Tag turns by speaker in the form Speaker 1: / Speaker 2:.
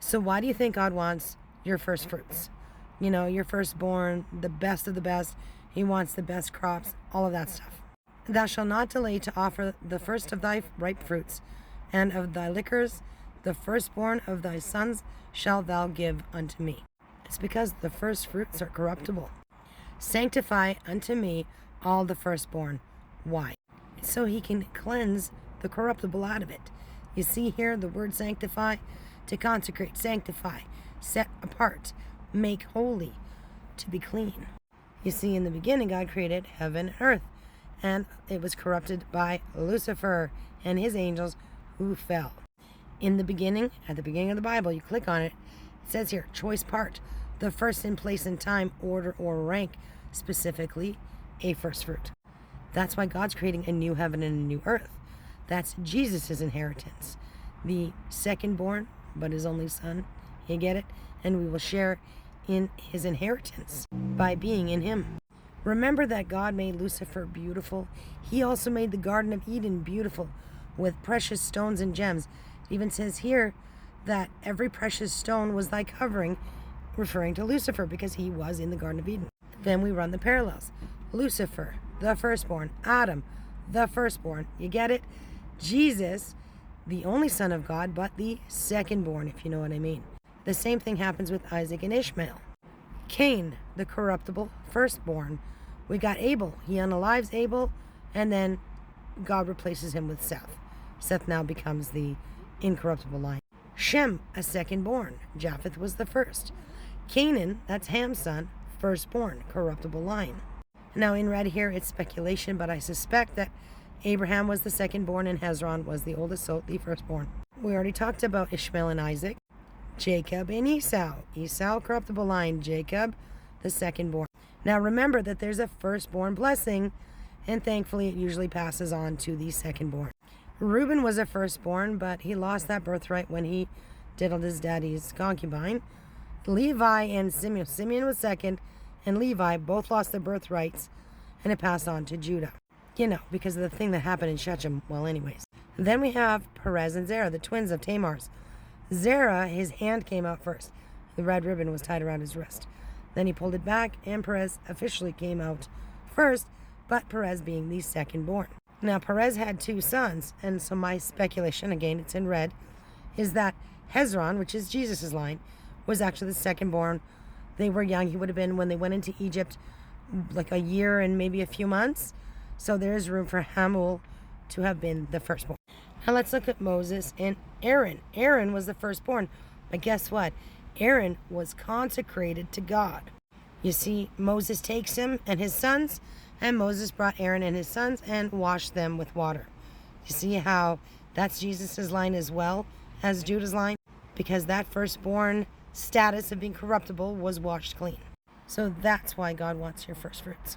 Speaker 1: So why do you think God wants your first fruits? You know, your firstborn, the best of the best. He wants the best crops, all of that stuff. Thou shalt not delay to offer the first of thy ripe fruits, and of thy liquors, the firstborn of thy sons shalt thou give unto me. It's because the first fruits are corruptible. Sanctify unto me all the firstborn. Why? So he can cleanse the corruptible out of it. You see here the word sanctify, to consecrate, sanctify, set apart, make holy, to be clean. You see, in the beginning, God created heaven and earth, and it was corrupted by Lucifer and his angels who fell. In the beginning, at the beginning of the Bible, you click on it, it says here, choice part, the first in place in time, order, or rank, specifically a first fruit. That's why God's creating a new heaven and a new earth. That's Jesus' inheritance. The second born, but his only son. You get it? And we will share in his inheritance by being in him. Remember that God made Lucifer beautiful. He also made the Garden of Eden beautiful with precious stones and gems. It even says here that every precious stone was thy covering, referring to Lucifer because he was in the Garden of Eden. Then we run the parallels. Lucifer, the firstborn. Adam, the firstborn. You get it? Jesus, the only son of God, but the secondborn, if you know what I mean. The same thing happens with Isaac and Ishmael. Cain, the corruptible firstborn. We got Abel. He unalives Abel, and then God replaces him with Seth. Seth now becomes the incorruptible line. Shem, a secondborn. Japheth was the first. Canaan, that's Ham's son, firstborn, corruptible line. Now in red here, it's speculation, but I suspect that Abraham was the secondborn and Hezron was the oldest, so the firstborn. We already talked about Ishmael and Isaac. Jacob and Esau. Esau, corruptible line. Jacob, the secondborn. Now remember that there's a firstborn blessing, and thankfully it usually passes on to the secondborn. Reuben was a firstborn, but he lost that birthright when he diddled his daddy's concubine. Levi and Simeon. Simeon was second, and Levi both lost their birthrights, and it passed on to Judah. You know, because of the thing that happened in Shechem. Well, anyways. Then we have Perez and Zerah, the twins of Tamar's. Zerah, his hand came out first. The red ribbon was tied around his wrist. Then he pulled it back, and Perez officially came out first, but Perez being the second born. Now, Perez had two sons, and so my speculation, again, it's in red, is that Hezron, which is Jesus' line, was actually the second born. They were young. He would have been, when they went into Egypt, like a year and maybe a few months. So there is room for Hamul to have been the firstborn. Now let's look at Moses and Aaron. Aaron was the firstborn, but guess what? Aaron was consecrated to God. You see, Moses takes him and his sons, and Moses brought Aaron and his sons and washed them with water. You see how that's Jesus' line as well as Judah's line? Because that firstborn status of being corruptible was washed clean. So that's why God wants your first fruits.